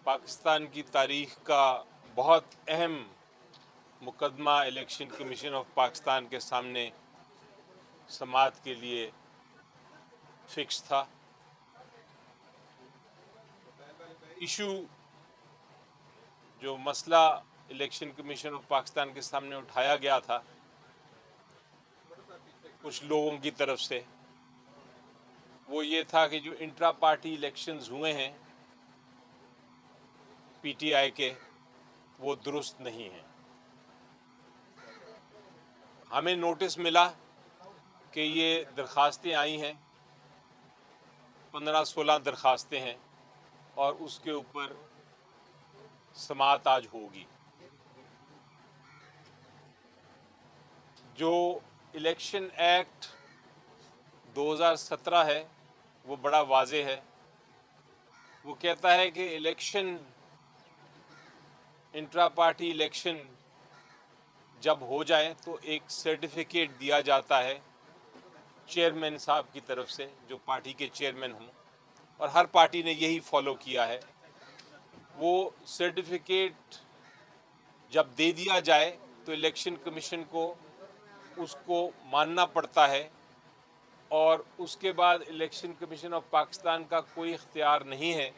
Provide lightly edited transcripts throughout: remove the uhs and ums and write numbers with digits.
पाकिस्तान की तारीख का बहुत अहम मुकदमा इलेक्शन कमीशन ऑफ पाकिस्तान के सामने समाअत के लिए फिक्स था। इशू जो मसला इलेक्शन कमीशन ऑफ पाकिस्तान के सामने उठाया गया था कुछ लोगों की तरफ से, वो ये था कि जो इंट्रा पार्टी इलेक्शंस हुए हैं पीटीआई के, वो दुरुस्त नहीं हैं। हमें नोटिस मिला कि ये दरखास्तें आई हैं, 15-16 दरखास्तें हैं, और उसके ऊपर समाअत आज होगी। जो इलेक्शन एक्ट 2017 है वो बड़ा वाज़ेह है। वो कहता है कि इलेक्शन, इंट्रा पार्टी इलेक्शन जब हो जाए तो एक सर्टिफिकेट दिया जाता है चेयरमैन साहब की तरफ से, जो पार्टी के चेयरमैन हों, और हर पार्टी ने यही फॉलो किया है। वो सर्टिफिकेट जब दे दिया जाए तो इलेक्शन कमीशन को उसको मानना पड़ता है, और उसके बाद इलेक्शन कमीशन ऑफ पाकिस्तान का कोई इख्तियार नहीं है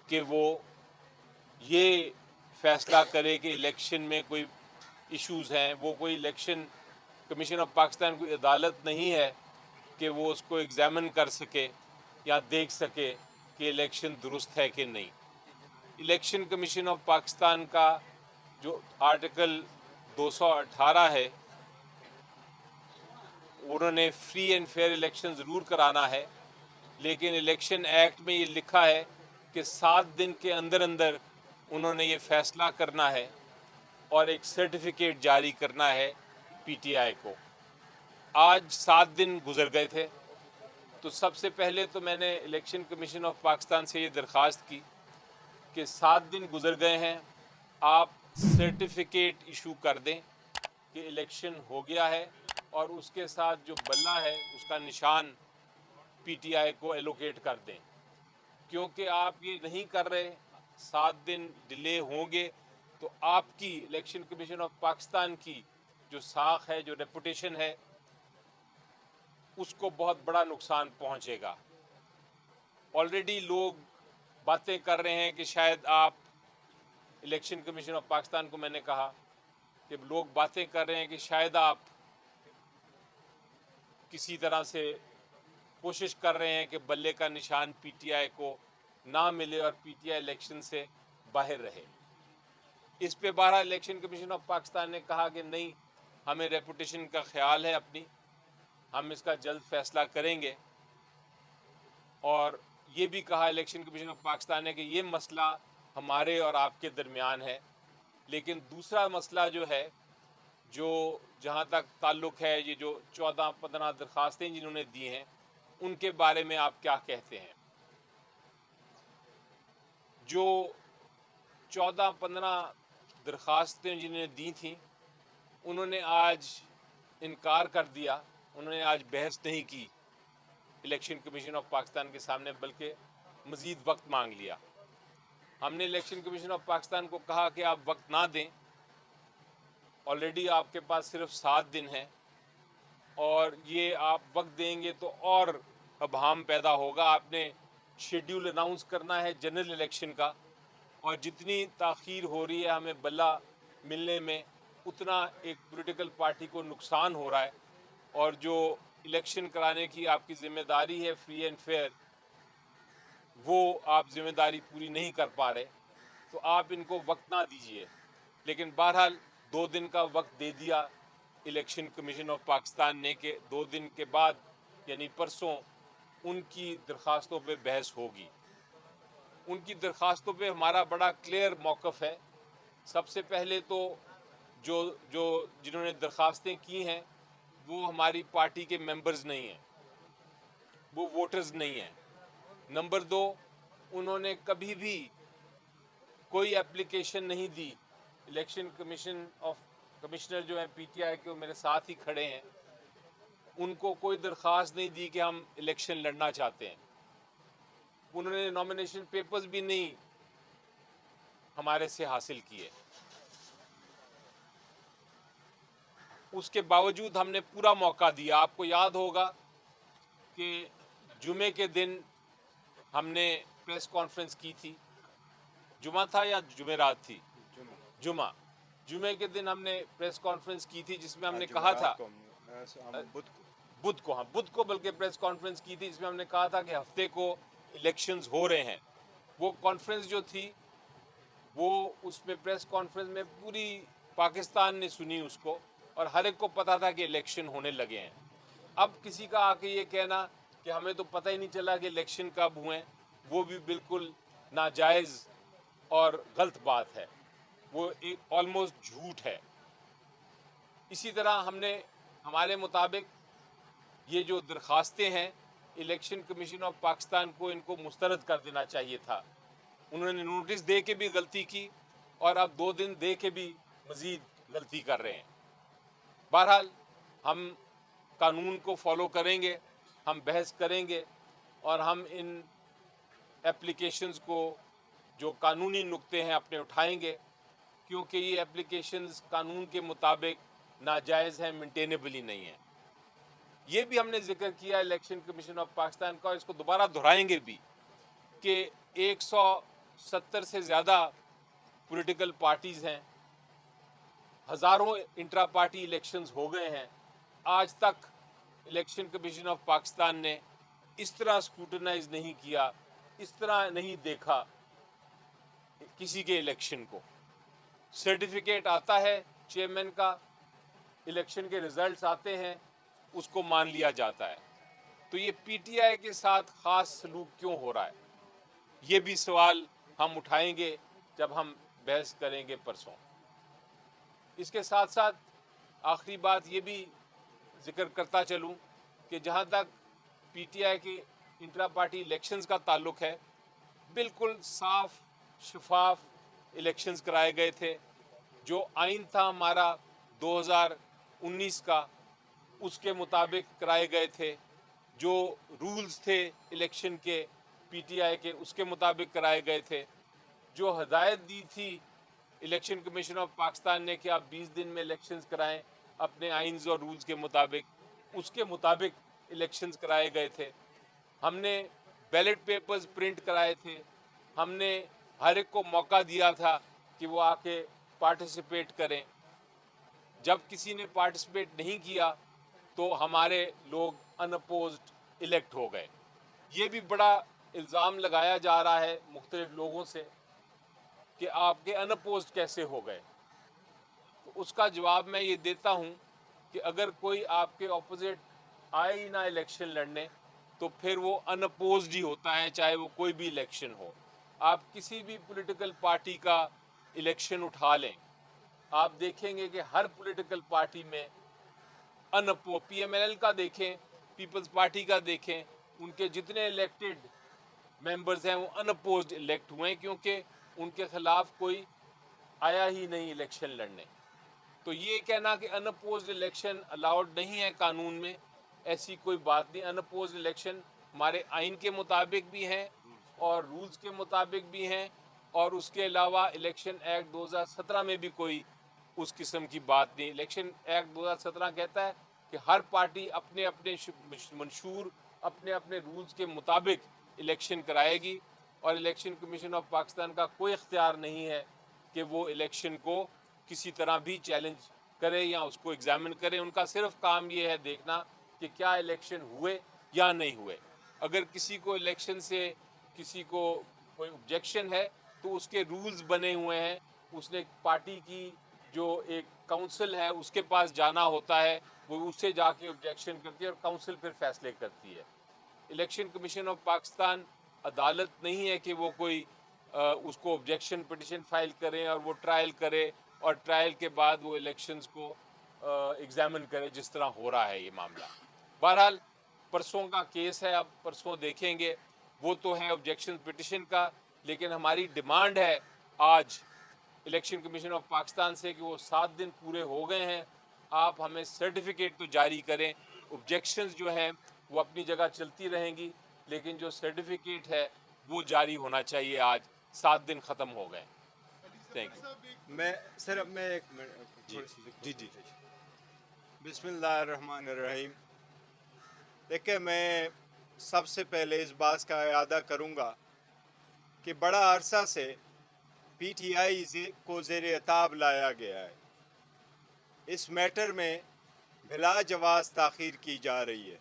कि वो ये फैसला करे कि इलेक्शन में कोई इश्यूज़ हैं। वो कोई इलेक्शन कमीशन ऑफ पाकिस्तान कोई अदालत नहीं है कि वो उसको एग्जामिन कर सके या देख सके कि इलेक्शन दुरुस्त है कि नहीं। इलेक्शन कमीशन ऑफ पाकिस्तान का जो आर्टिकल 218 है, उन्होंने फ्री एंड फेयर इलेक्शन ज़रूर कराना है, लेकिन इलेक्शन एक्ट में ये लिखा है कि 7 दिन के अंदर अंदर उन्होंने ये फैसला करना है और एक सर्टिफिकेट जारी करना है पीटीआई को। आज 7 दिन गुजर गए थे, तो सबसे पहले तो मैंने इलेक्शन कमीशन ऑफ पाकिस्तान से ये दरख्वास्त की कि 7 दिन गुजर गए हैं, आप सर्टिफिकेट इशू कर दें कि इलेक्शन हो गया है, और उसके साथ जो बल्ला है उसका निशान पीटीआई को एलोकेट कर दें। क्योंकि आप ये नहीं कर रहे, 7 दिन डिले होंगे, तो आपकी इलेक्शन कमीशन ऑफ पाकिस्तान की जो साख है, जो रेपुटेशन है, उसको बहुत बड़ा नुकसान पहुंचेगा। ऑलरेडी लोग बातें कर रहे हैं कि शायद आप, इलेक्शन कमीशन ऑफ पाकिस्तान को मैंने कहा कि लोग बातें कर रहे हैं कि शायद आप किसी तरह से कोशिश कर रहे हैं कि बल्ले का निशान पीटीआई को ना मिले और पीटीआई इलेक्शन से बाहर रहे। इस पे 12 इलेक्शन कमीशन ऑफ पाकिस्तान ने कहा कि नहीं, हमें रेपुटेशन का ख्याल है अपनी, हम इसका जल्द फैसला करेंगे। और ये भी कहा इलेक्शन कमीशन ऑफ पाकिस्तान ने कि ये मसला हमारे और आपके दरमियान है, लेकिन दूसरा मसला जो है, जो जहाँ तक ताल्लुक़ है, ये जो 14-15 दरख्वास्तें जिन्होंने दी हैं, उनके बारे में आप क्या कहते हैं? जो 14-15 दरख्वास्तें जिन्होंने दी थी, उन्होंने आज इनकार कर दिया, उन्होंने आज बहस नहीं की इलेक्शन कमीशन ऑफ पाकिस्तान के सामने, बल्कि मज़ीद वक्त मांग लिया। हमने इलेक्शन कमीशन ऑफ पाकिस्तान को कहा कि आप वक्त ना दें, ऑलरेडी आपके पास सिर्फ 7 दिन हैं, और ये आप वक्त देंगे तो और अभाम पैदा होगा। आपने शेड्यूल अनाउंस करना है जनरल इलेक्शन का, और जितनी ताख़ीर हो रही है हमें बल्ला मिलने में, उतना एक पॉलिटिकल पार्टी को नुकसान हो रहा है। और जो इलेक्शन कराने की आपकी ज़िम्मेदारी है फ्री एंड फेयर, वो आप ज़िम्मेदारी पूरी नहीं कर पा रहे, तो आप इनको वक्त ना दीजिए। लेकिन बहरहाल 2 दिन का वक्त दे दिया इलेक्शन कमीशन ऑफ पाकिस्तान ने कि 2 दिन के बाद यानी परसों उनकी दरख्वास्तों पे बहस होगी। उनकी दरख्वास्तों पे हमारा बड़ा क्लियर मौक़िफ़ है। सबसे पहले तो जो जो जिन्होंने दरख्वास्तें की हैं, वो हमारी पार्टी के मेंबर्स नहीं हैं, वो वोटर्स नहीं हैं। नंबर 2, उन्होंने कभी भी कोई एप्लीकेशन नहीं दी। इलेक्शन कमिश्नर जो हैं पीटीआई के, वो मेरे साथ ही खड़े हैं, उनको कोई दरख्वास्त नहीं दी कि हम इलेक्शन लड़ना चाहते हैं। उन्होंने नॉमिनेशन पेपर्स भी नहीं हमारे से हासिल किए। उसके बावजूद हमने पूरा मौका दिया। आपको याद होगा कि जुमे के दिन हमने प्रेस कॉन्फ्रेंस की थी। जुमा था या जुमेरात थी? जुमा। जुमे के दिन हमने प्रेस कॉन्फ्रेंस की थी जिसमें हमने कहा था, बुध को बल्कि प्रेस कॉन्फ्रेंस की थी जिसमें हमने कहा था कि हफ्ते को इलेक्शंस हो रहे हैं। वो कॉन्फ्रेंस जो थी वो उसमें प्रेस कॉन्फ्रेंस में पूरी पाकिस्तान ने सुनी उसको, और हर एक को पता था कि इलेक्शन होने लगे हैं। अब किसी का आके ये कहना कि हमें तो पता ही नहीं चला कि इलेक्शन कब हुए, वो भी बिल्कुल नाजायज़ और गलत बात है। वो एक ऑलमोस्ट झूठ है। इसी तरह हमने हमारे मुताबिक ये जो दरखास्तें हैं, इलेक्शन कमीशन ऑफ पाकिस्तान को इनको मुस्तरद कर देना चाहिए था। उन्होंने नोटिस दे के भी गलती की और अब 2 दिन दे के भी मज़ीद गलती कर रहे हैं। बहरहाल हम कानून को फॉलो करेंगे, हम बहस करेंगे और हम इन एप्लीकेशंस को जो कानूनी नुक्ते हैं अपने उठाएंगे, क्योंकि ये एप्लीकेशंस कानून के मुताबिक नाजायज़ हैं, मेंटेनेबल ही नहीं है। ये भी हमने जिक्र किया इलेक्शन कमीशन ऑफ पाकिस्तान का, और इसको दोबारा दोहराएंगे भी कि 170 से ज़्यादा पॉलिटिकल पार्टीज़ हैं, हज़ारों इंट्रा पार्टी इलेक्शंस हो गए हैं। आज तक इलेक्शन कमीशन ऑफ पाकिस्तान ने इस तरह स्क्रूटनाइज नहीं किया, इस तरह नहीं देखा किसी के इलेक्शन को। सर्टिफिकेट आता है चेयरमैन का, इलेक्शन के रिजल्ट्स आते हैं, उसको मान लिया जाता है। तो ये पीटीआई के साथ ख़ास सलूक क्यों हो रहा है, ये भी सवाल हम उठाएंगे जब हम बहस करेंगे परसों। इसके साथ साथ आखिरी बात ये भी जिक्र करता चलूं कि जहां तक पीटीआई के इंट्रा पार्टी इलेक्शंस का ताल्लुक है, बिल्कुल साफ शफाफ इलेक्शंस कराए गए थे। जो आइन था हमारा 2019 का, उसके मुताबिक कराए गए थे। जो रूल्स थे इलेक्शन के पीटीआई के, उसके मुताबिक कराए गए थे। जो हदायत दी थी इलेक्शन कमीशन ऑफ पाकिस्तान ने कि आप 20 दिन में इलेक्शंस कराएं अपने आइन्स और रूल्स के मुताबिक, उसके मुताबिक इलेक्शंस कराए गए थे। हमने बैलेट पेपर्स प्रिंट कराए थे। हमने हर एक को मौका दिया था कि वो आके पार्टिसिपेट करें। जब किसी ने पार्टिसिपेट नहीं किया तो हमारे लोग अनअपोज्ड इलेक्ट हो गए। ये भी बड़ा इल्ज़ाम लगाया जा रहा है मुख्तलिफ लोगों से कि आपके अनअपोज्ड कैसे हो गए। तो उसका जवाब मैं ये देता हूँ कि अगर कोई आपके ऑपोजिट आए ही ना इलेक्शन लड़ने, तो फिर वो अनअपोज्ड ही होता है, चाहे वो कोई भी इलेक्शन हो। आप किसी भी पॉलिटिकल पार्टी का इलेक्शन उठा लें, आप देखेंगे कि हर पॉलिटिकल पार्टी में पीएमएल का देखें, पीपल्स पार्टी का देखें, उनके जितने इलेक्टेड मेंबर्स हैं वो अनअपोज्ड इलेक्ट हुए हैं, क्योंकि उनके खिलाफ कोई आया ही नहीं इलेक्शन लड़ने। तो ये कहना कि अनअपोज्ड इलेक्शन अलाउड नहीं है कानून में, ऐसी कोई बात नहीं। अनअपोज्ड इलेक्शन हमारे आइन के मुताबिक भी हैं और रूल्स के मुताबिक भी हैं, और उसके अलावा इलेक्शन एक्ट 2017 में भी कोई उस किस्म की बात नहीं। इलेक्शन एक्ट 2017 कहता है कि हर पार्टी अपने अपने मंशूर अपने अपने रूल्स के मुताबिक इलेक्शन कराएगी, और इलेक्शन कमीशन ऑफ पाकिस्तान का कोई इख्तियार नहीं है कि वो इलेक्शन को किसी तरह भी चैलेंज करे या उसको एग्जामिन करे। उनका सिर्फ काम ये है देखना कि क्या इलेक्शन हुए या नहीं हुए। अगर किसी को इलेक्शन से किसी को कोई ऑब्जेक्शन है तो उसके रूल्स बने हुए हैं, उसने पार्टी की जो एक काउंसिल है उसके पास जाना होता है, वो उससे जाके ऑब्जेक्शन करती है और काउंसिल फिर फैसले करती है। इलेक्शन कमीशन ऑफ पाकिस्तान अदालत नहीं है कि वो कोई उसको ऑब्जेक्शन पिटिशन फाइल करें और वो ट्रायल करे और ट्रायल के बाद वो इलेक्शंस को एग्जामिन करे, जिस तरह हो रहा है ये मामला। बहरहाल परसों का केस है, अब परसों देखेंगे। वो तो है ऑब्जेक्शन पिटिशन का, लेकिन हमारी डिमांड है आज इलेक्शन कमीशन ऑफ पाकिस्तान से कि वो 7 दिन पूरे हो गए हैं, आप हमें सर्टिफिकेट तो जारी करें। ऑब्जेक्शंस जो हैं वो अपनी जगह चलती रहेंगी, लेकिन जो सर्टिफिकेट है वो जारी होना चाहिए। आज 7 दिन ख़त्म हो गए। Thank you. मैं सर अब मैं एक मिनट जी थोड़ी सी जी जी। बिस्मिल्लाहिर्रहमानिर्रहीम। देखिए, मैं सबसे पहले इस बात का इरादा करूँगा कि बड़ा अरसा से पीटीआई को ज़ेर एताब लाया गया है। इस मैटर में बिला जवाज़ ताख़ीर की जा रही है।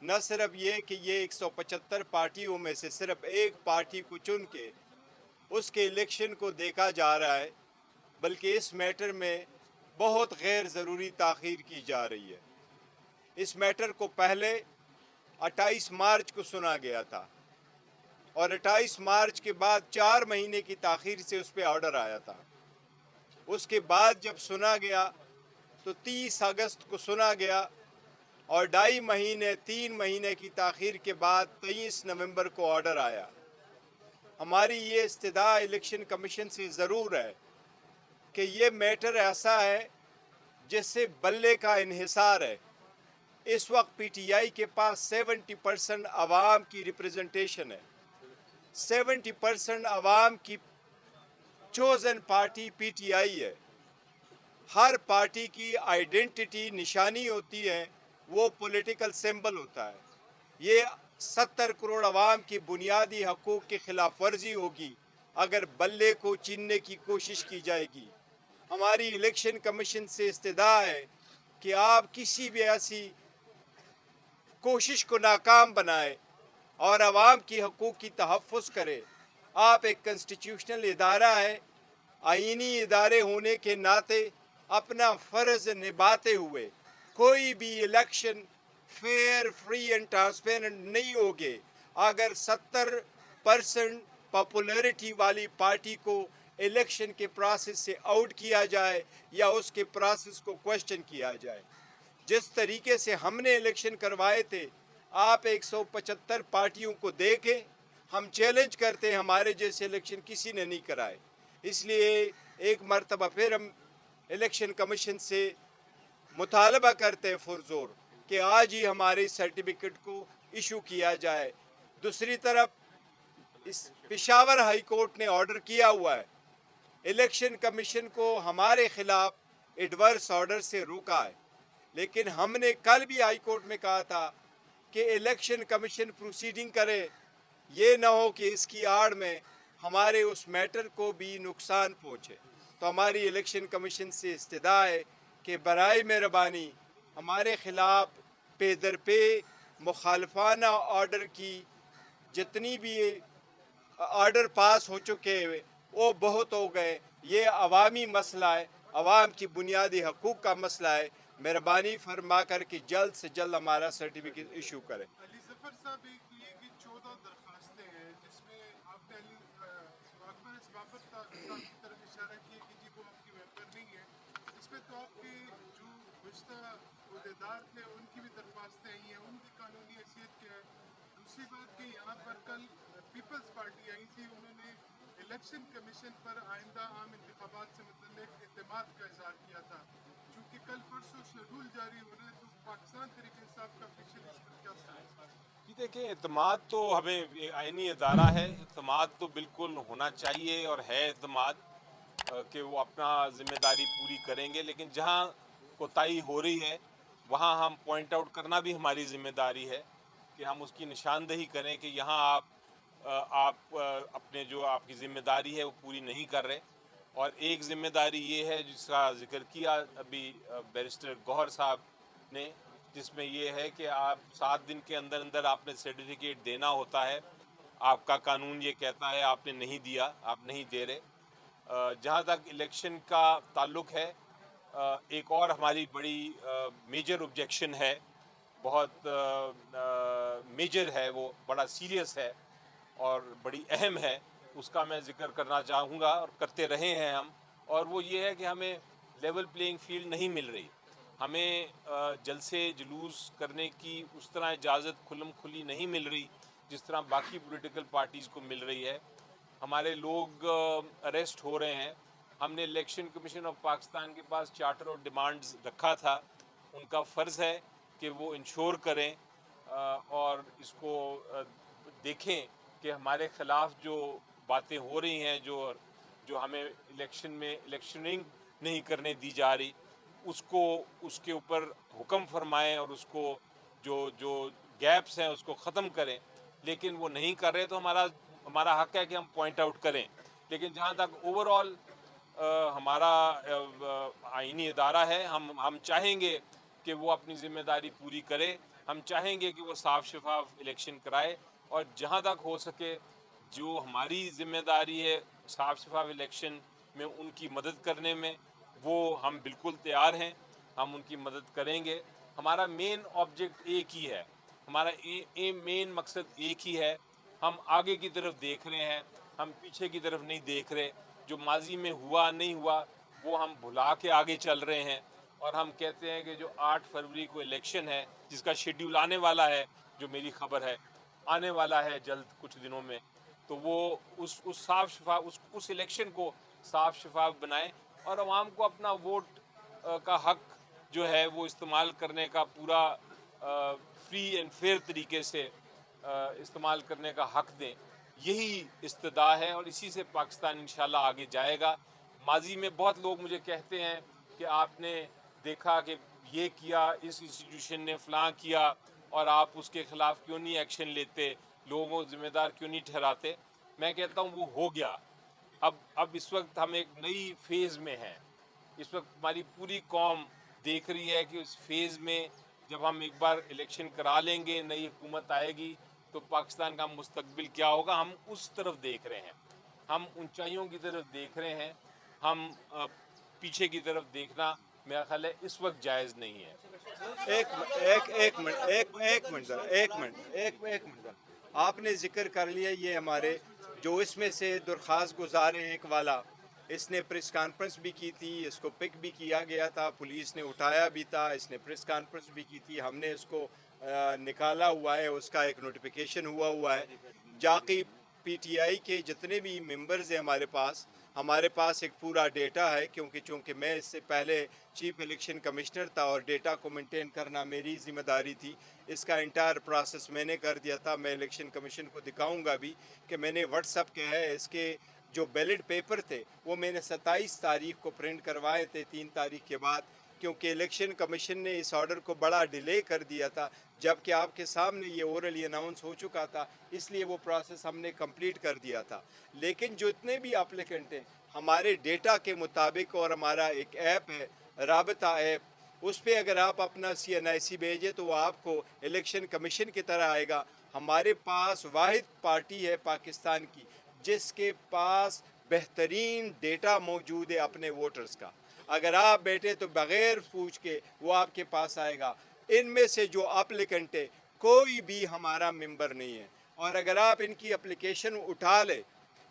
न सिर्फ ये कि ये 175 पार्टियों में से सिर्फ एक पार्टी को चुन के उसके इलेक्शन को देखा जा रहा है, बल्कि इस मैटर में बहुत गैर ज़रूरी ताख़ीर की जा रही है। इस मैटर को पहले 28 मार्च को सुना गया था और 28 मार्च के बाद 4 महीने की ताख़ीर से उस पर ऑर्डर आया था। उसके बाद जब सुना गया तो 30 अगस्त को सुना गया और 3 महीने की ताख़ीर के बाद 23 नवंबर को ऑर्डर आया। हमारी ये इस्तदा इलेक्शन कमीशन से ज़रूर है कि ये मैटर ऐसा है जिससे बल्ले का इन्हिसार है। इस वक्त पीटीआई के पास 70% आवाम की रिप्रेजेंटेशन है। 70% आवाम की चोजन पार्टी पीटीआई है। हर पार्टी की आइडेंटिटी निशानी होती है, वो पॉलिटिकल सिंबल होता है। ये 70 करोड़ आवाम की बुनियादी हकूक़ की खिलाफ वर्जी होगी अगर बल्ले को छीनने की कोशिश की जाएगी। हमारी इलेक्शन कमीशन से इस्तदा है कि आप किसी भी ऐसी कोशिश को नाकाम बनाए और आवाम की हकूक़ की तहफ़्फ़ुज़ करे। आप एक कॉन्स्टिट्यूशनल इदारा है, आइनी इदारे होने के नाते अपना फ़र्ज़ निभाते हुए कोई भी election fair, free and transparent नहीं होगे अगर 70% पॉपुलैरिटी वाली पार्टी को इलेक्शन के प्रोसेस से आउट किया जाए या उसके प्रोसेस को क्वेश्चन किया जाए। जिस तरीके से हमने इलेक्शन करवाए थे, आप 175 पार्टियों को देखें। हम चैलेंज करते हैं, हमारे जैसे इलेक्शन किसी ने नहीं कराए। इसलिए एक मरतबा फिर हम इलेक्शन कमीशन से मुतालबा करते हैं पुरज़ोर कि आज ही हमारे सर्टिफिकेट को इशू किया जाए। दूसरी तरफ इस पेशावर हाई कोर्ट ने ऑर्डर किया हुआ है, इलेक्शन कमीशन को हमारे खिलाफ एडवर्स ऑर्डर से रोका है, लेकिन हमने कल भी हाई कोर्ट में कहा था कि इलेक्शन कमीशन प्रोसीडिंग करे, ये ना हो कि इसकी आड़ में हमारे उस मैटर को भी नुकसान पहुँचे। तो हमारी इलेक्शन कमीशन से इस्तदा है कि बराए मेहरबानी हमारे ख़िलाफ़ पे दर पे मुखालफाना ऑर्डर की जितनी भी ऑर्डर पास हो चुके हैं वो बहुत हो गए। ये अवामी मसला है, अवाम की बुनियादी हकूक़ का मसला है। मेहरबानी फरमा कर कि जल्द से जल्द हमारा सर्टिफिकेट इशू करें। अली जफर साहब, एक ये कि 14 दरखास्तें हैं जिसमें आपने अली अकबर इस बाबर साहब की तरफ इशारा किया कि जी वो आपकी मेंबर नहीं है। इस पर तो आपके जो गुज़श्ता अहदेदार थे उनकी भी दरख्वास्तें आई हैं, उनकी कानूनी हैसियत क्या है। दूसरी बात कि यहाँ पर कल पीपल्स पार्टी आई थी, उन्होंने इलेक्शन कमीशन पर आइंदा आम इंतखाबात से मुतल्लिक एतमाद का इजहार किया था। चूँकि कल परसों शेड्यूल जारी हो रहा है, तो पाकिस्तान तहरीक इंसाफ का ऑफिशियल इस पर क्या है? जी देखिए, एतमाद तो हमें ये आइनी इदारा है, एतमाद तो बिल्कुल होना चाहिए और है एतमाद कि वो अपना जिम्मेदारी पूरी करेंगे, लेकिन जहाँ कोताही हो रही है वहाँ हम पॉइंट आउट करना भी हमारी जिम्मेदारी है कि हम उसकी निशानदेही करें कि यहाँ आप अपने जो आपकी ज़िम्मेदारी है वो पूरी नहीं कर रहे। और एक ज़िम्मेदारी ये है जिसका जिक्र किया अभी बैरिस्टर गौहर साहब ने, जिसमें ये है कि आप 7 दिन के अंदर अंदर आपने सर्टिफिकेट देना होता है। आपका कानून ये कहता है आपने नहीं दिया, आप नहीं दे रहे। जहाँ तक इलेक्शन का ताल्लुक़ है, एक और हमारी बड़ी मेजर ऑब्जेक्शन है, बहुत मेजर है, वो बड़ा सीरियस है और बड़ी अहम है, उसका मैं ज़िक्र करना चाहूँगा और करते रहे हैं हम। और वो ये है कि हमें लेवल प्लेइंग फील्ड नहीं मिल रही। हमें जलसे जुलूस करने की उस तरह इजाज़त खुल्लम खुली नहीं मिल रही जिस तरह बाकी पॉलिटिकल पार्टीज़ को मिल रही है। हमारे लोग अरेस्ट हो रहे हैं। हमने इलेक्शन कमीशन ऑफ पाकिस्तान के पास चार्टर ऑफ डिमांड्स रखा था, उनका फ़र्ज़ है कि वो इंश्योर करें और इसको देखें कि हमारे ख़िलाफ़ जो बातें हो रही हैं, जो जो हमें इलेक्शन में इलेक्शनिंग नहीं करने दी जा रही, उसको उसके ऊपर हुक्म फरमाएं और उसको जो जो गैप्स हैं उसको ख़त्म करें। लेकिन वो नहीं कर रहे तो हमारा हक है कि हम पॉइंट आउट करें। लेकिन जहाँ तक ओवरऑल हमारा आईनी इदारा है, हम चाहेंगे कि वो अपनी ज़िम्मेदारी पूरी करे। हम चाहेंगे कि वो साफ शफाफ इलेक्शन कराए और जहाँ तक हो सके जो हमारी ज़िम्मेदारी है साफ शफाफ इलेक्शन में उनकी मदद करने में, वो हम बिल्कुल तैयार हैं, हम उनकी मदद करेंगे। हमारा मेन ऑब्जेक्ट एक ही है, हमारा मेन मकसद एक ही है। हम आगे की तरफ देख रहे हैं, हम पीछे की तरफ नहीं देख रहे। जो माजी में हुआ नहीं हुआ वो हम भुला के आगे चल रहे हैं और हम कहते हैं कि जो 8 फरवरी को इलेक्शन है, जिसका शेड्यूल आने वाला है, जो मेरी खबर है आने वाला है जल्द कुछ दिनों में, तो वो उस साफ शफाफ उस इलेक्शन को साफ शफाफ बनाएं और आवाम को अपना वोट का हक जो है वो इस्तेमाल करने का पूरा फ्री एंड फेयर तरीके से इस्तेमाल करने का हक दें। यही इस्तदा है और इसी से पाकिस्तान इंशाल्लाह आगे जाएगा। माजी में बहुत लोग मुझे कहते हैं कि आपने देखा कि ये किया, इस इंस्टीट्यूशन ने फ़लाँ किया और आप उसके ख़िलाफ़ क्यों नहीं एक्शन लेते, लोगों को ज़िम्मेदार क्यों नहीं ठहराते। मैं कहता हूँ वो हो गया। अब इस वक्त हम एक नई फेज़ में हैं। इस वक्त हमारी पूरी कौम देख रही है कि उस फेज़ में जब हम एक बार इलेक्शन करा लेंगे, नई हुकूमत आएगी, तो पाकिस्तान का मुस्तकबिल क्या होगा, हम उस तरफ देख रहे हैं। हम ऊंचाइयों की तरफ देख रहे हैं। हम पीछे की तरफ देखना मेरा ख्याल है इस वक्त जायज़ नहीं है। एक मिनट आपने जिक्र कर लिया ये हमारे जो इसमें से दरख्वास्त गुजार है एक वाला, इसने प्रेस कॉन्फ्रेंस भी की थी, इसको पिक भी किया गया था, पुलिस ने उठाया भी था, इसने प्रेस कॉन्फ्रेंस भी की थी, हमने इसको निकाला हुआ है, उसका एक नोटिफिकेशन हुआ है। जाकी पीटीआई के जितने भी मेंबर्स हैं हमारे पास एक पूरा डेटा है, क्योंकि चूँकि मैं इससे पहले चीफ इलेक्शन कमिश्नर था और डेटा को मेंटेन करना मेरी ज़िम्मेदारी थी। इसका इंटायर प्रोसेस मैंने कर दिया था। मैं इलेक्शन कमीशन को दिखाऊंगा भी कि मैंने व्हाट्सएप के है इसके जो बैलेट पेपर थे वो मैंने 27 तारीख को प्रिंट करवाए थे 3 तारीख के बाद, क्योंकि इलेक्शन कमीशन ने इस ऑर्डर को बड़ा डिले कर दिया था, जबकि आपके सामने ये ओरली अनाउंस हो चुका था, इसलिए वो प्रोसेस हमने कंप्लीट कर दिया था। लेकिन जो इतने भी एप्लीकेंट हैं हमारे डेटा के मुताबिक, और हमारा एक ऐप है राबता ऐप, उस पर अगर आप अपना CNIC भेजें तो वो आपको इलेक्शन कमीशन की तरह आएगा। हमारे पास वाहिद पार्टी है पाकिस्तान की जिसके पास बेहतरीन डेटा मौजूद है अपने वोटर्स का। अगर आप बैठे तो बग़ैर पूछ के वो आपके पास आएगा। इनमें से जो एप्लीकेंट है कोई भी हमारा मेंबर नहीं है, और अगर आप इनकी एप्लीकेशन उठा ले,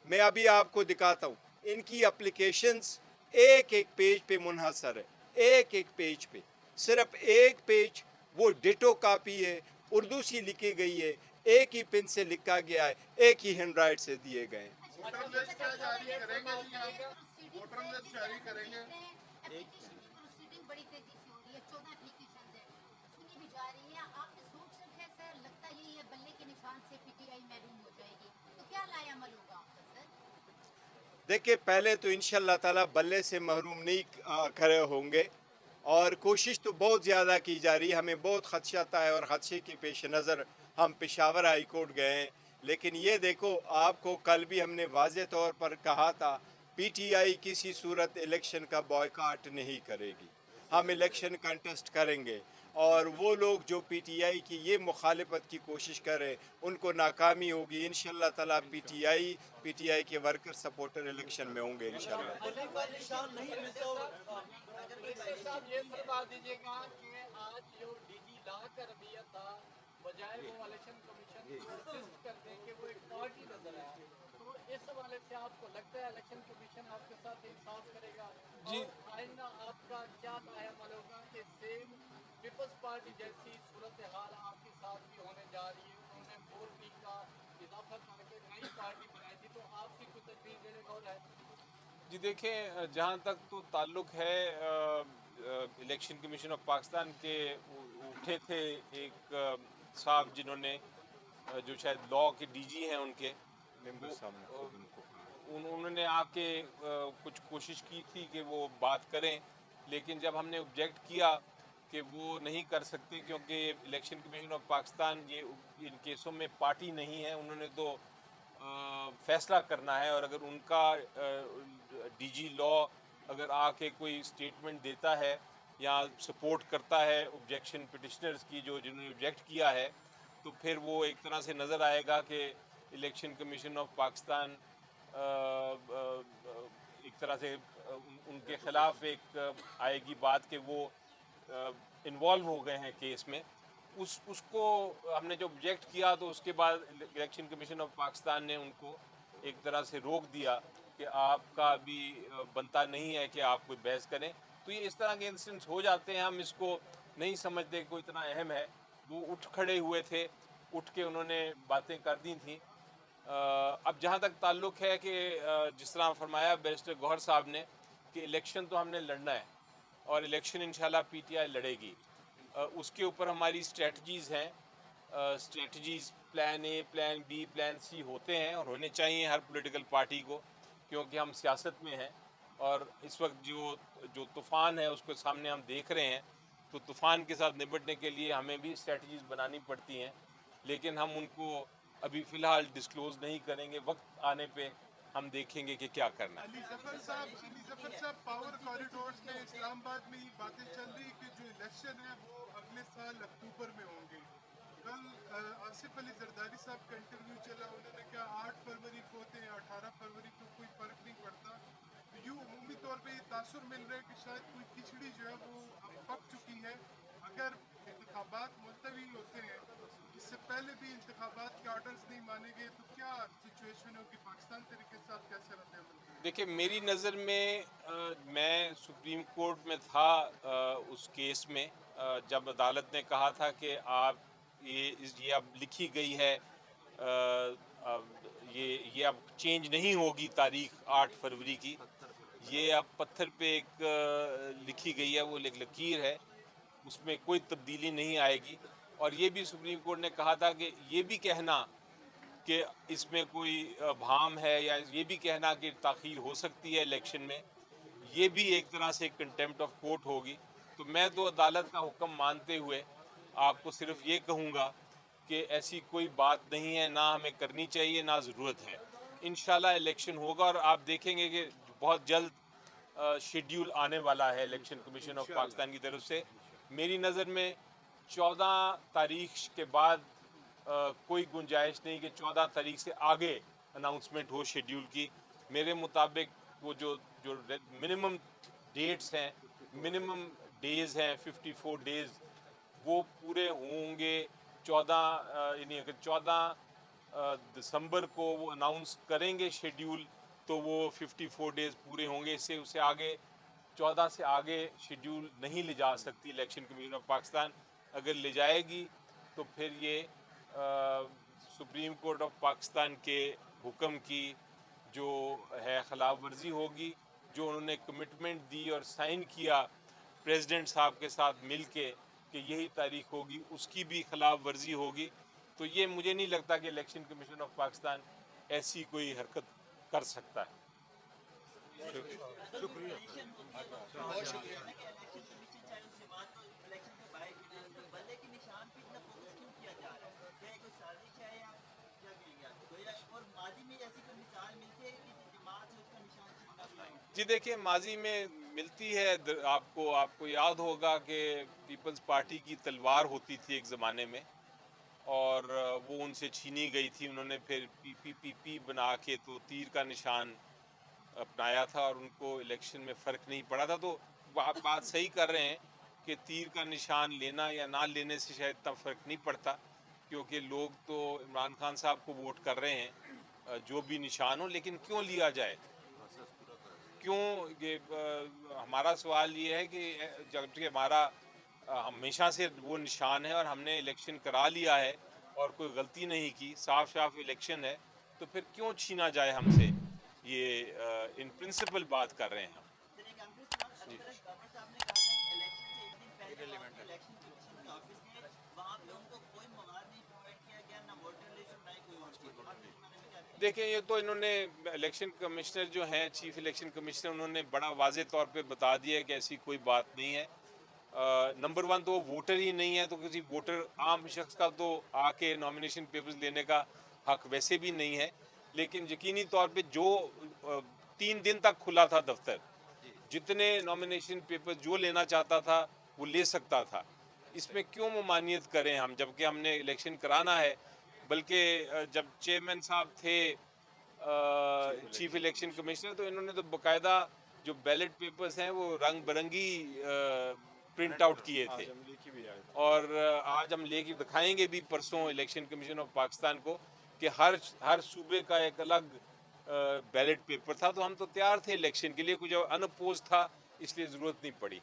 मैं अभी आपको दिखाता हूँ, इनकी एप्लीकेशंस एक एक पेज पे मुनहसर है, एक एक पेज पे, सिर्फ एक पेज वो डिटो कापी है, उर्दू सी लिखी गई है, एक ही पेन से लिखा गया है, एक ही हैंड राइट से दिए गए हैं। वोटर लिस्ट क्या जारी करेंगे जी आप? वोटर लिस्ट जारी करेंगे? प्रोसीडिंग बड़ी तेजी से हो रही है, 14 एप्लीकेशंस है, सुनी भी जा रही है। आपने सोच रखा है सर, लगता यही है बल्ले के निशान से पीटीआई महरूम हो जाएगी, तो क्या लाए अमल होगा आपका सर? देखिए, पहले तो इंशाल्लाह ताला बल्ले से महरूम नहीं खड़े होंगे, और कोशिश तो बहुत ज़्यादा की जा रही है। हमें बहुत खदशा है और खदशे के पेश नज़र हम पेशावर हाई कोर्ट गए हैं। लेकिन ये देखो, आपको कल भी हमने वाज़े तौर पर कहा था पीटीआई किसी सूरत इलेक्शन का बॉयकॉट नहीं करेगी, हम इलेक्शन कंटेस्ट करेंगे, और वो लोग जो पीटीआई की ये मुखालफत की कोशिश करें उनको नाकामी होगी। इंशाल्लाह ताला पीटीआई के वर्कर सपोर्टर इलेक्शन में होंगे इंशाल्लाह। ये बता दीजिएगा कि आज जो डीजी ला का रवैया था, बजाय वो इलेक्शन कमीशन इंसिस्ट करते हैं कि वो एक पार्टी नजर आए, तो इस हवाले से आपको लगता है इलेक्शन कमीशन आपके साथ इंसाफ करेगा? जी, आइंदा आपका क्या अमल होगा कि सेम पीपल्स पार्टी जैसी सूरत हाल आपके साथ भी होने जा रही है? उन्होंने 4 वीक का इजाफा करके नई पार्टी बनाई थी, तो आपकी कोई तजवीज़ देने का और है? जी देखें, जहाँ तक तो ताल्लुक़ है इलेक्शन कमीशन ऑफ पाकिस्तान के, उठे थे एक साहब जिन्होंने जो शायद लॉ के डीजी हैं उनके, मेंबर साहब ने खुद उनको उन्होंने आके कुछ कोशिश की थी कि वो बात करें, लेकिन जब हमने ऑब्जेक्ट किया कि वो नहीं कर सकते क्योंकि इलेक्शन कमीशन ऑफ पाकिस्तान ये इन केसों में पार्टी नहीं है, उन्होंने तो फैसला करना है। और अगर उनका डीजी लॉ अगर आके कोई स्टेटमेंट देता है या सपोर्ट करता है ऑब्जेक्शन पिटिशनर्स की जो जिन्होंने ऑब्जेक्ट किया है, तो फिर वो एक तरह से नज़र आएगा कि इलेक्शन कमीशन ऑफ पाकिस्तान एक तरह से उनके ख़िलाफ़ एक आएगी बात कि वो इन्वॉल्व हो गए हैं केस में। उसको हमने जो ऑब्जेक्ट किया तो उसके बाद इलेक्शन कमीशन ऑफ पाकिस्तान ने उनको एक तरह से रोक दिया कि आपका भी बनता नहीं है कि आप कोई बहस करें। तो ये इस तरह के इंसिडेंट्स हो जाते हैं, हम इसको नहीं समझते कोई इतना अहम है। वो उठ खड़े हुए थे, उठ के उन्होंने बातें कर दी थी। अब जहाँ तक ताल्लुक़ है कि जिस तरह फरमाया बैरिस्टर गौहर साहब ने कि इलेक्शन तो हमने लड़ना है और इलेक्शन इंशाल्लाह पीटीआई लड़ेगी। उसके ऊपर हमारी स्ट्रेटजीज़ हैं, strategies plan A, plan B, plan C होते हैं और होने चाहिए हर पॉलिटिकल पार्टी को, क्योंकि हम सियासत में हैं। और इस वक्त जो तूफ़ान है उसको सामने हम देख रहे हैं, तो तूफ़ान के साथ निपटने के लिए हमें भी स्ट्रेटजीज़ बनानी पड़ती हैं, लेकिन हम उनको अभी फ़िलहाल डिस्क्लोज़ नहीं करेंगे। वक्त आने पे हम देखेंगे कि क्या करना है। अली जफर साहब, पावर कॉरिडोर्स में इस्लामाबाद में ये बातें चल रही कि जो इलेक्शन है वो अगले साल अक्टूबर में होंगे। कल आसिफ अली जरदारी साहब का इंटरव्यू चला, उन्होंने कहा 8 फरवरी को होते हैं, 18 फरवरी को कोई फर्क नहीं पड़ता। तो यूँ उमूमी तौर पे ये तासुर मिल रहा है कि शायद कोई खिचड़ी जो है वो अब पक चुकी है। अगर इंतखाबात मुलतवी होते हैं, इससे पहले भी इंतखाबात के ऑर्डर्स नहीं माने गए, तो क्या सिचुएशन होगी पाकिस्तान तरीके से, आप कैसे रद्द अमल करेंगे? देखिए, मेरी नज़र में मैं सुप्रीम कोर्ट में था उस केस में, जब अदालत ने कहा था कि आप ये अब लिखी गई है, ये अब चेंज नहीं होगी तारीख 8 फरवरी की, ये अब पत्थर पे एक लिखी गई है, वो एक लकीर है, उसमें कोई तब्दीली नहीं आएगी। और ये भी सुप्रीम कोर्ट ने कहा था कि ये भी कहना कि इसमें कोई भाम है या ये भी कहना कि ताख़ीर हो सकती है इलेक्शन में, ये भी एक तरह से कंटेम्प्ट ऑफ कोर्ट होगी। तो मैं तो अदालत का हुक्म मानते हुए आपको सिर्फ ये कहूँगा कि ऐसी कोई बात नहीं है, ना हमें करनी चाहिए, ना ज़रूरत है। इंशाल्लाह इलेक्शन होगा और आप देखेंगे कि बहुत जल्द शेड्यूल आने वाला है इलेक्शन कमीशन ऑफ पाकिस्तान की तरफ से। मेरी नज़र में 14 तारीख के बाद कोई गुंजाइश नहीं कि 14 तारीख से आगे अनाउंसमेंट हो शेड्यूल की। मेरे मुताबिक वो जो जो मिनिमम डेट्स हैं, मिनिमम डेज़ हैं, 54 डेज़, वो पूरे होंगे। 14 यानी अगर 14 दिसंबर को वो अनाउंस करेंगे शेड्यूल, तो वो 54 डेज़ पूरे होंगे। इससे उससे आगे 14 से आगे शेड्यूल नहीं ले जा सकती इलेक्शन कमीशन ऑफ पाकिस्तान। अगर ले जाएगी तो फिर ये सुप्रीम कोर्ट ऑफ पाकिस्तान के हुक्म की जो है ख़िलाफ़ वर्जी होगी। जो उन्होंने कमिटमेंट दी और साइन किया प्रेसिडेंट साहब के साथ मिल के कि यही तारीख होगी, उसकी भी ख़िलाफ़ वर्जी होगी। तो ये मुझे नहीं लगता कि इलेक्शन कमीशन ऑफ पाकिस्तान ऐसी कोई हरकत कर सकता है। जी देखिए, माजी में मिलती है, आपको याद होगा कि पीपल्स पार्टी की तलवार होती थी एक ज़माने में और वो उनसे छीनी गई थी। उन्होंने फिर पीपीपी बना के तो तीर का निशान अपनाया था और उनको इलेक्शन में फ़र्क नहीं पड़ा था। तो आप बात सही कर रहे हैं कि तीर का निशान लेना या ना लेने से शायद इतना फ़र्क नहीं पड़ता, क्योंकि लोग तो इमरान खान साहब को वोट कर रहे हैं जो भी निशान हो। लेकिन क्यों लिया जाए, क्यों? ये हमारा सवाल ये है कि जबकि हमारा हमेशा से वो निशान है और हमने इलेक्शन करा लिया है और कोई गलती नहीं की, साफ साफ इलेक्शन है, तो फिर क्यों छीना जाए हमसे? ये इन प्रिंसिपल बात कर रहे हैं हम। जी। देखें, ये तो इन्होंने इलेक्शन कमिश्नर जो हैं, चीफ इलेक्शन कमिश्नर, उन्होंने बड़ा वाजे तौर पे बता दिया है कि ऐसी कोई बात नहीं है। नंबर वन तो वो वोटर ही नहीं है, तो किसी वोटर आम शख्स का तो आके नॉमिनेशन पेपर्स लेने का हक वैसे भी नहीं है। लेकिन यकीनी तौर पे जो 3 दिन तक खुला था दफ्तर, जितने नॉमिनेशन पेपर जो लेना चाहता था वो ले सकता था। इसमें क्यों ममानियत करें हम, जबकि हमने इलेक्शन कराना है। बल्कि जब चेयरमैन साहब थे चीफ इलेक्शन कमिश्नर, तो इन्होंने तो बाकायदा जो बैलेट पेपर्स हैं वो रंग बिरंगी प्रिंट आउट किए थे। और आज हम लेके दिखाएंगे भी परसों इलेक्शन कमीशन ऑफ पाकिस्तान को कि हर सूबे का एक अलग बैलेट पेपर था। तो हम तो तैयार थे इलेक्शन के लिए, कुछ अनअपोज था, इसलिए ज़रूरत नहीं पड़ी।